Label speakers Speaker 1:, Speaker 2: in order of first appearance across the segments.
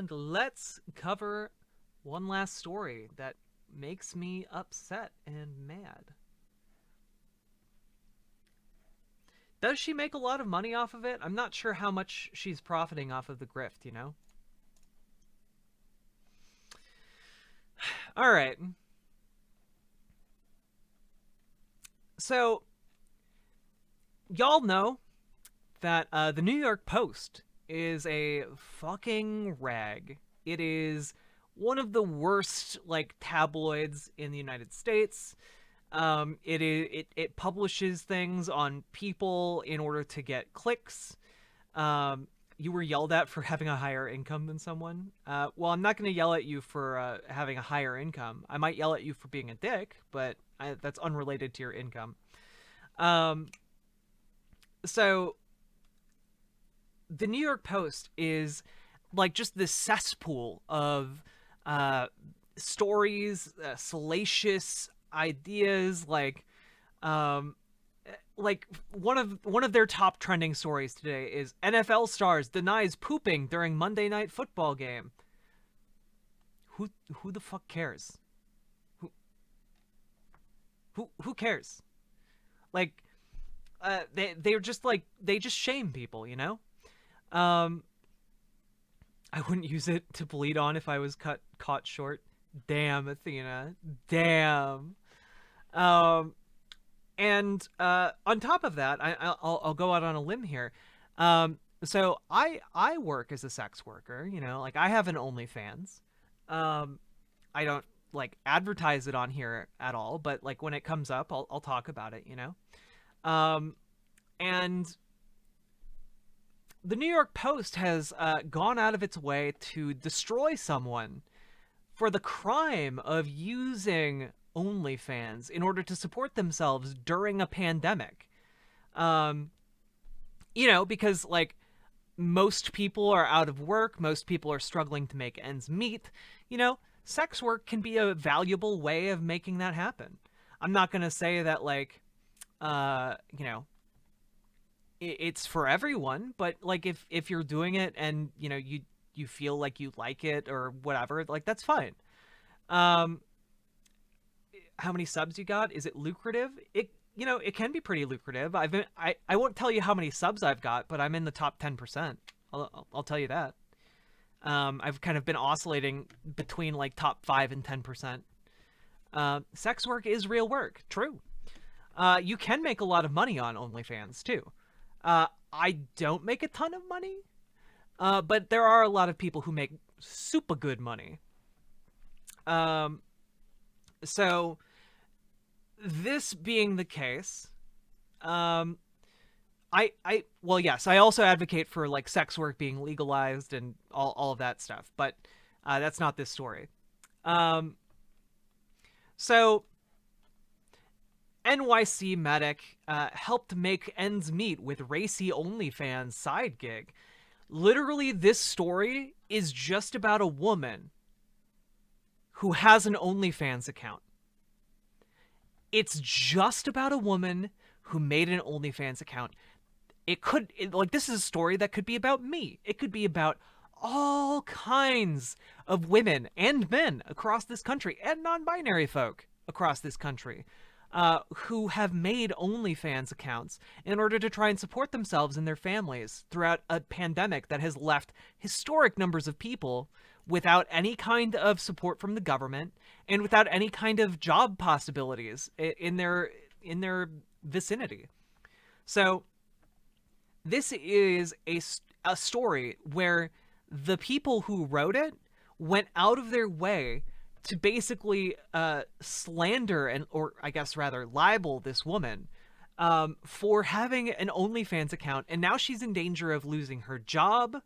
Speaker 1: and let's cover one last story that makes me upset and mad. Does she make a lot of money off of it? I'm not sure how much she's profiting off of the grift, you know? All right. So, y'all know that the New York Post is a fucking rag. It is one of the worst, like, tabloids in the United States. It publishes things on people in order to get clicks. You were yelled at for having a higher income than someone. Well, I'm not going to yell at you for having a higher income. I might yell at you for being a dick, but that's unrelated to your income. So the New York Post is like just this cesspool of stories, salacious ideas, like one of their top trending stories today is NFL stars denies pooping during Monday Night Football game. Who the fuck cares? Who cares? Like they're just like they just shame people, you know? I wouldn't use it to bleed on if I was caught short. Damn, Athena. Damn. And on top of that, I'll go out on a limb here. So I work as a sex worker, you know, like I have an OnlyFans. I don't like advertise it on here at all, but like when it comes up, I'll talk about it, you know. And the New York Post has gone out of its way to destroy someone for the crime of using OnlyFans in order to support themselves during a pandemic. You know, because like most people are out of work, most people are struggling to make ends meet, you know, sex work can be a valuable way of making that happen. I'm not going to say that like you know, it's for everyone, but like if you're doing it and you know you feel like you like it or whatever, like that's fine. How many subs you got? Is it lucrative? It, you know, it can be pretty lucrative. I won't tell you how many subs I've got, but I'm in the top 10%. I'll tell you that. I've kind of been oscillating between like top 5 and 10%. Sex work is real work. True. You can make a lot of money on OnlyFans too. I don't make a ton of money, but there are a lot of people who make super good money. So this being the case, well, yes, I also advocate for like sex work being legalized and all of that stuff, but that's not this story. So NYC medic helped make ends meet with racy OnlyFans side gig. Literally, this story is just about a woman who has an OnlyFans account. It's just about a woman who made an OnlyFans account. Like, this is a story that could be about me. It could be about all kinds of women and men across this country and non-binary folk across this country who have made OnlyFans accounts in order to try and support themselves and their families throughout a pandemic that has left historic numbers of people without any kind of support from the government and without any kind of job possibilities in their vicinity. So this is a story where the people who wrote it went out of their way to basically slander or I guess rather libel this woman for having an OnlyFans account, and now she's in danger of losing her job.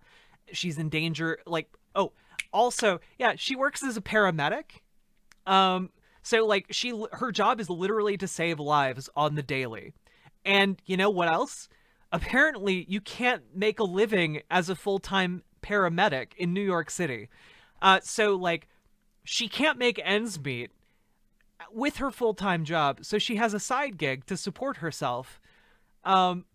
Speaker 1: She's in danger, like, oh, also, yeah, she works as a paramedic. So like her job is literally to save lives on the daily. And you know what else? Apparently you can't make a living as a full-time paramedic in New York City. So like she can't make ends meet with her full-time job, so she has a side gig to support herself. And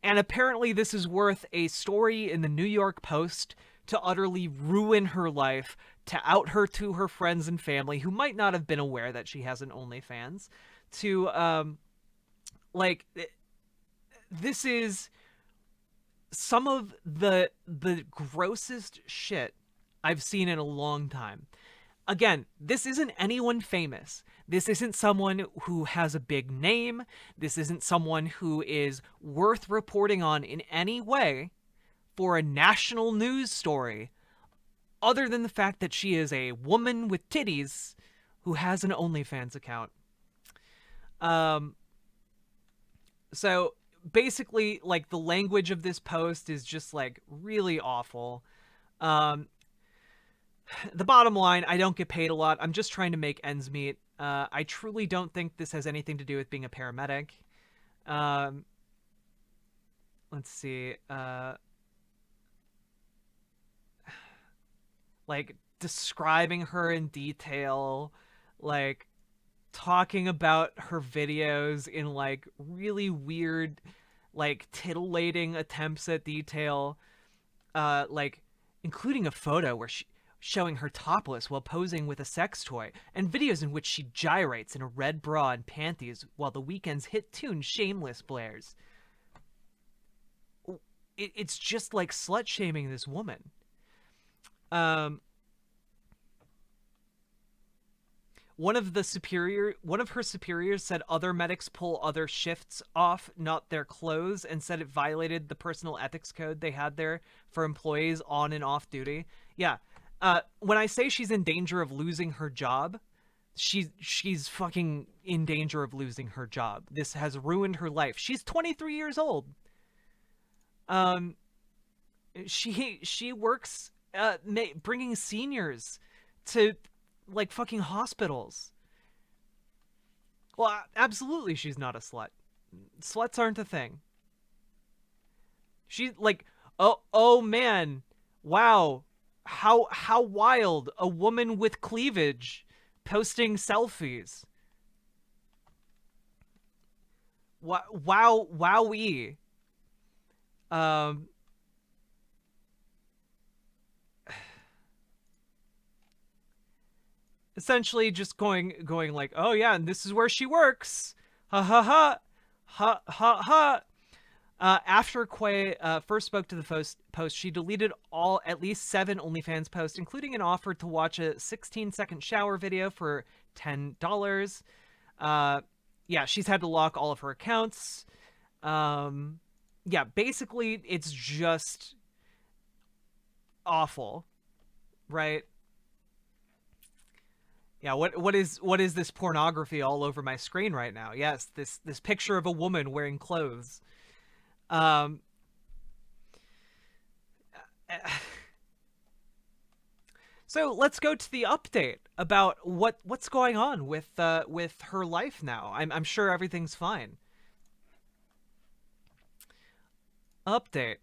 Speaker 1: apparently this is worth a story in the New York Post to utterly ruin her life, to out her to her friends and family who might not have been aware that she has an OnlyFans, to like this is some of the grossest shit I've seen in a long time. Again, this isn't anyone famous. This isn't someone who has a big name. This isn't someone who is worth reporting on in any way for a national news story, other than the fact that she is a woman with titties who has an OnlyFans account. So basically, like, the language of this post is just, like, really awful. The bottom line, I don't get paid a lot. I'm just trying to make ends meet. I truly don't think this has anything to do with being a paramedic. Let's see. Like, describing her in detail, like, talking about her videos in, like, really weird, like, titillating attempts at detail, like, including a photo where showing her topless while posing with a sex toy, and videos in which she gyrates in a red bra and panties while the Weeknd's hit tune Shameless blares. It's just like slut-shaming this woman. One of her superiors said other medics pull other shifts off, not their clothes, and said it violated the personal ethics code they had there for employees on and off duty. Yeah. When I say she's in danger of losing her job, she's fucking in danger of losing her job. This has ruined her life. She's 23 years old. She works bringing seniors to, like, fucking hospitals. Well, absolutely she's not a slut. Sluts aren't a thing. She's like, oh man, wow, how wild, a woman with cleavage posting selfies. Wowee. Essentially just going like, oh yeah, and this is where she works. Ha ha ha. Ha ha ha. After Kwei first spoke to the post, she deleted at least 7 OnlyFans posts, including an offer to watch a 16-second shower video for $10. Yeah, she's had to lock all of her accounts. Yeah, basically, it's just awful, right? Yeah, what is this pornography all over my screen right now? Yes, this picture of a woman wearing clothes. So let's go to the update about what's going on with her life now. I'm sure everything's fine. Update.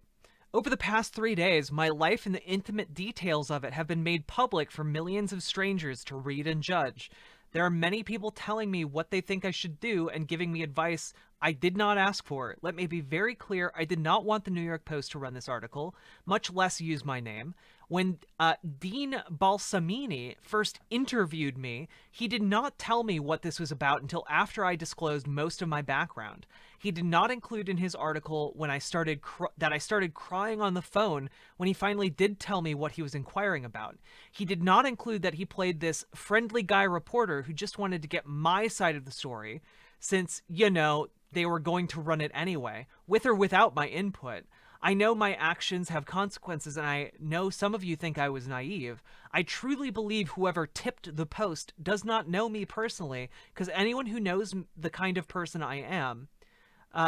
Speaker 1: Over the past 3 days, my life and the intimate details of it have been made public for millions of strangers to read and judge. There are many people telling me what they think I should do and giving me advice I did not ask for. Let me be very clear, I did not want the New York Post to run this article, much less use my name. When Dean Balsamini first interviewed me, he did not tell me what this was about until after I disclosed most of my background. He did not include in his article when I started crying on the phone when he finally did tell me what he was inquiring about. He did not include that he played this friendly guy reporter who just wanted to get my side of the story, since, you know, they were going to run it anyway, with or without my input. I know my actions have consequences, and I know some of you think I was naive. I truly believe whoever tipped the post does not know me personally, because anyone who knows the kind of person I am,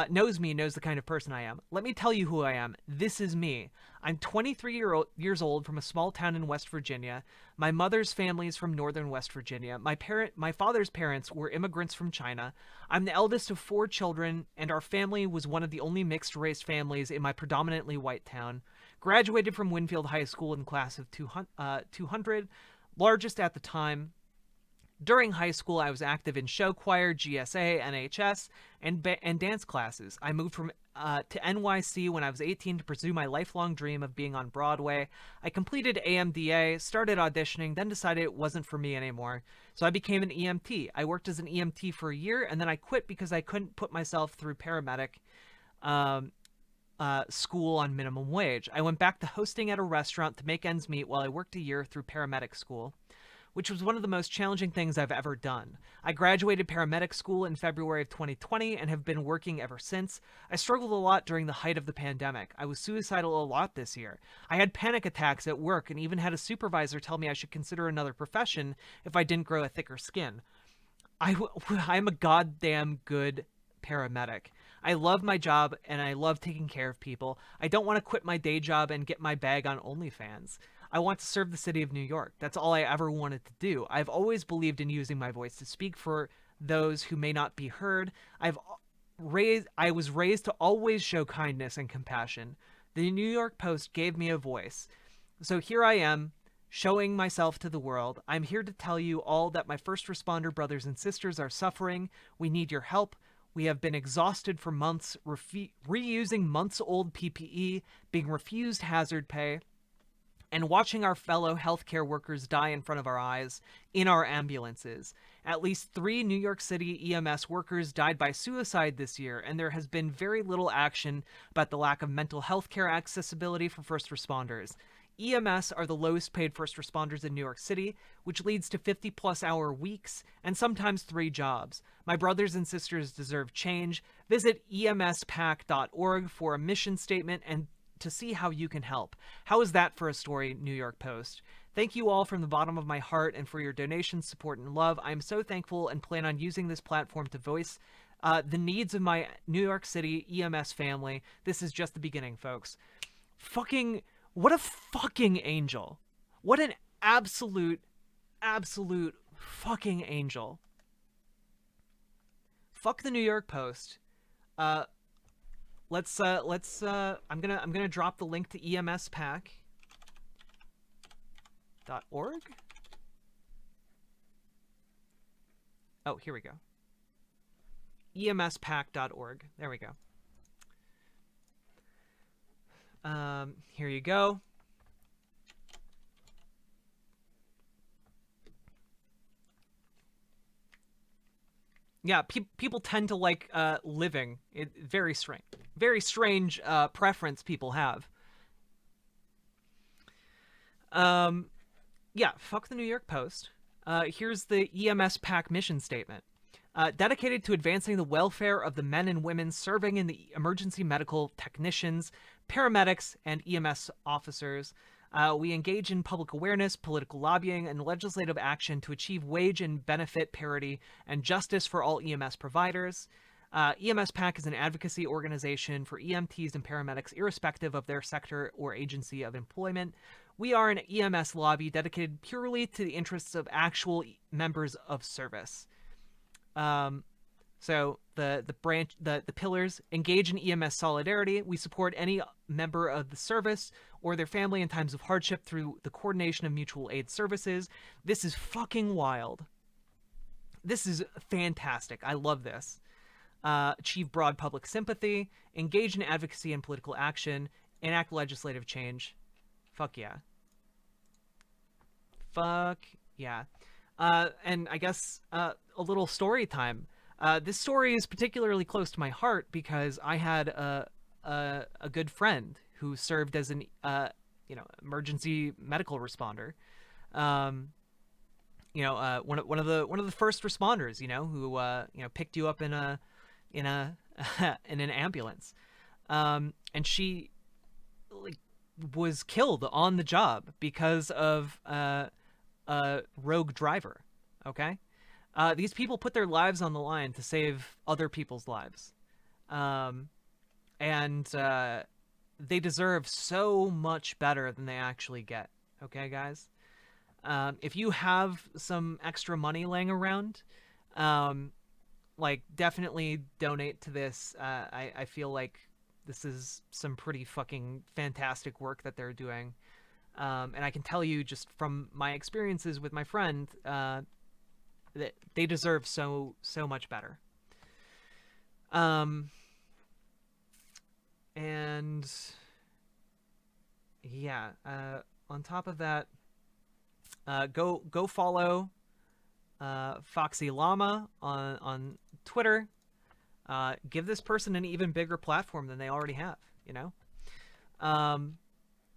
Speaker 1: knows the kind of person I am. Let me tell you who I am. This is me. I'm 23 years old from a small town in West Virginia. My mother's family is from northern West Virginia. My father's parents were immigrants from China. I'm the eldest of 4 children, and our family was one of the only mixed-race families in my predominantly white town. Graduated from Winfield High School in class of 200, largest at the time. During high school, I was active in show choir, GSA, NHS, and dance classes. I moved from to NYC when I was 18 to pursue my lifelong dream of being on Broadway. I completed AMDA, started auditioning, then decided it wasn't for me anymore. So I became an EMT. I worked as an EMT for a year, and then I quit because I couldn't put myself through paramedic school on minimum wage. I went back to hosting at a restaurant to make ends meet while I worked a year through paramedic school, which was one of the most challenging things I've ever done. I graduated paramedic school in February of 2020 and have been working ever since. I struggled a lot during the height of the pandemic. I was suicidal a lot this year. I had panic attacks at work and even had a supervisor tell me I should consider another profession if I didn't grow a thicker skin. I'm a goddamn good paramedic. I love my job and I love taking care of people. I don't want to quit my day job and get my bag on OnlyFans. I want to serve the city of New York. That's all I ever wanted to do. I've always believed in using my voice to speak for those who may not be heard. I was raised to always show kindness and compassion. The New York Post gave me a voice. So here I am, showing myself to the world. I'm here to tell you all that my first responder brothers and sisters are suffering. We need your help. We have been exhausted for months, reusing months-old PPE, being refused hazard pay, and watching our fellow healthcare workers die in front of our eyes in our ambulances. At least 3 New York City EMS workers died by suicide this year, and there has been very little action about the lack of mental health care accessibility for first responders. EMS are the lowest paid first responders in New York City, which leads to 50-plus hour weeks and sometimes 3 jobs. My brothers and sisters deserve change. Visit emspac.org for a mission statement and to see how you can help. How is that for a story, New York Post? Thank you all from the bottom of my heart and for your donations, support, and love. I am so thankful and plan on using this platform to voice the needs of my New York City EMS family. This is just the beginning, folks. What a fucking angel. What an absolute fucking angel. Fuck the New York Post. I'm gonna drop the link to emspac.org. Oh, here we go. emspac.org. There we go. Here you go. Yeah, people tend to like living. Very strange preference people have. Yeah, fuck the New York Post. Here's the EMS PAC mission statement. Dedicated to advancing the welfare of the men and women serving in the emergency medical technicians, paramedics, and EMS officers. We engage in public awareness, political lobbying, and legislative action to achieve wage and benefit parity and justice for all EMS providers. EMS PAC is an advocacy organization for EMTs and paramedics, irrespective of their sector or agency of employment. We are an EMS lobby dedicated purely to the interests of actual members of service. So the pillars: engage in EMS solidarity. We support any member of the service or their family in times of hardship through the coordination of mutual aid services. This is fucking wild. This is fantastic. I love this. Achieve broad public sympathy, engage in advocacy and political action, enact legislative change. Fuck yeah. Fuck yeah. And I guess a little story time. This story is particularly close to my heart because I had a good friend who served as an emergency medical responder. One of the first responders, who picked you up in an ambulance. And she was killed on the job because of a rogue driver. Okay. These people put their lives on the line to save other people's lives. And they deserve so much better than they actually get. Okay, guys? If you have some extra money laying around, definitely donate to this. I feel like this is some pretty fucking fantastic work that they're doing. And I can tell you just from my experiences with my friend, that they deserve so much better. And yeah, on top of that, go follow Foxy Llama on Twitter. Give this person an even bigger platform than they already have. You know, um,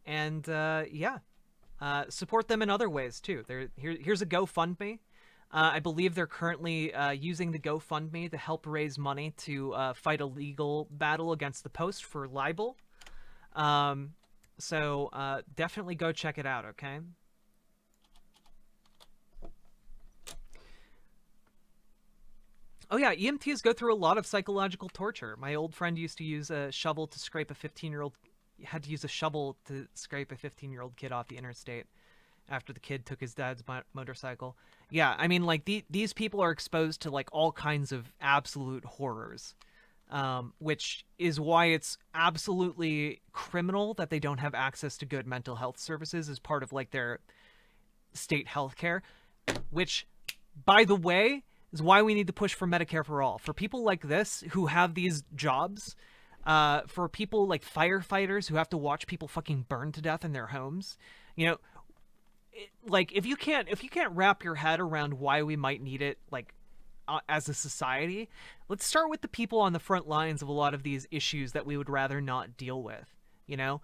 Speaker 1: and yeah, support them in other ways too. Here's a GoFundMe. I believe they're currently using the GoFundMe to help raise money to fight a legal battle against the Post for libel. So definitely go check it out, okay? Oh yeah, EMTs go through a lot of psychological torture. My old friend used to use a shovel to scrape a 15-year-old had to use a shovel to scrape a 15-year-old kid off the interstate after the kid took his dad's motorcycle. Yeah, I mean, like these people are exposed to like all kinds of absolute horrors, which is why it's absolutely criminal that they don't have access to good mental health services as part of like their state health care. Which, by the way, is why we need to push for Medicare for all. For people like this who have these jobs, for people like firefighters who have to watch people fucking burn to death in their homes, you know, like if you can't wrap your head around why we might need it, like as a society, let's start with the people on the front lines of a lot of these issues that we would rather not deal with. You know,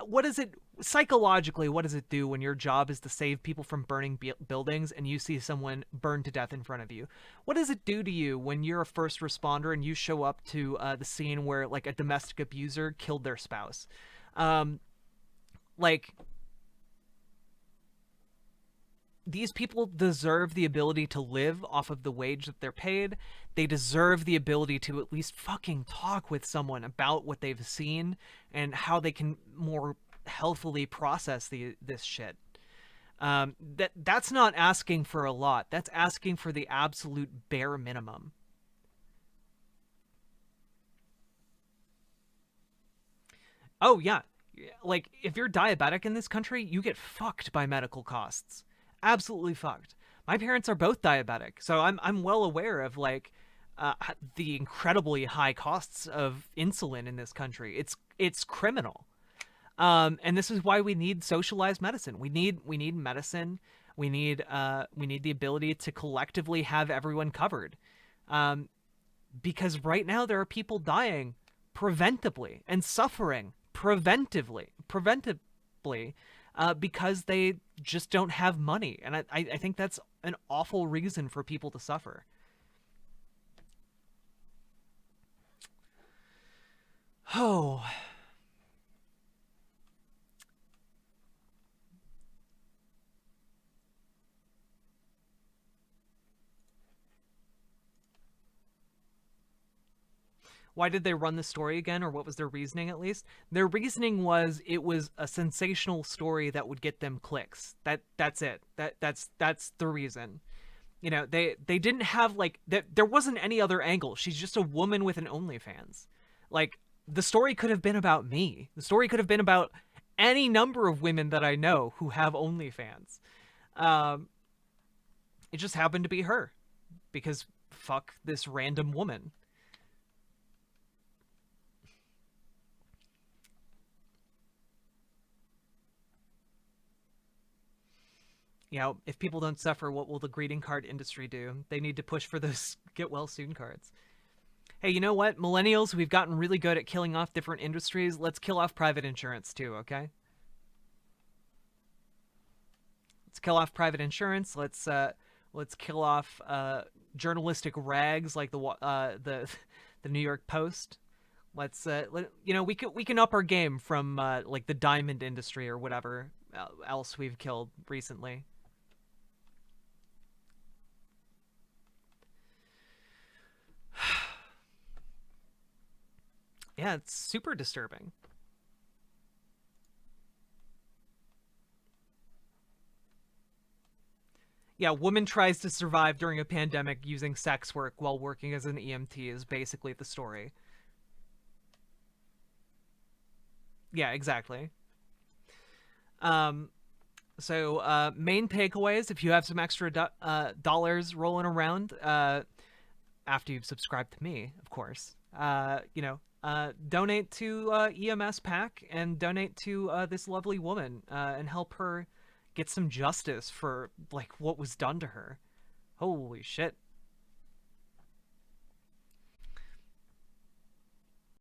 Speaker 1: what is it psychologically? What does it do when your job is to save people from burning buildings and you see someone burned to death in front of you? What does it do to you when you're a first responder and you show up to the scene where like a domestic abuser killed their spouse? Like, these people deserve the ability to live off of the wage that they're paid. They deserve the ability to at least fucking talk with someone about what they've seen and how they can more healthfully process this shit. That's not asking for a lot. That's asking for the absolute bare minimum. Oh yeah, like if you're diabetic in this country, you get fucked by medical costs. Absolutely fucked. My parents are both diabetic, so I'm well aware of like the incredibly high costs of insulin in this country. It's criminal. And this is why we need socialized medicine. We need medicine. We need the ability to collectively have everyone covered. Um, because right now there are people dying preventably and suffering preventably because they just don't have money, and I think that's an awful reason for people to suffer. Oh, why did they run the story again, or what was their reasoning? At least their reasoning was it was a sensational story that would get them clicks. That's it. That's the reason. You know, they didn't have like that. There wasn't any other angle. She's just a woman with an OnlyFans. Like, the story could have been about me. The story could have been about any number of women that I know who have OnlyFans. Um, it just happened to be her because fuck this random woman. You know, if people don't suffer, what will the greeting card industry do? They need to push for those get well soon cards. Hey, you know what? Millennials, we've gotten really good at killing off different industries. Let's kill off private insurance too, okay? Let's kill off private insurance. Let's kill off journalistic rags like the the New York Post. You know, we can up our game from like the diamond industry or whatever else we've killed recently. Yeah, it's super disturbing. Yeah, woman tries to survive during a pandemic using sex work while working as an EMT is basically the story. Yeah, exactly. Um, main takeaways: if you have some extra dollars rolling around, after you've subscribed to me, of course, you know, donate to EMS PAC and donate to this lovely woman and help her get some justice for like what was done to her. Holy shit.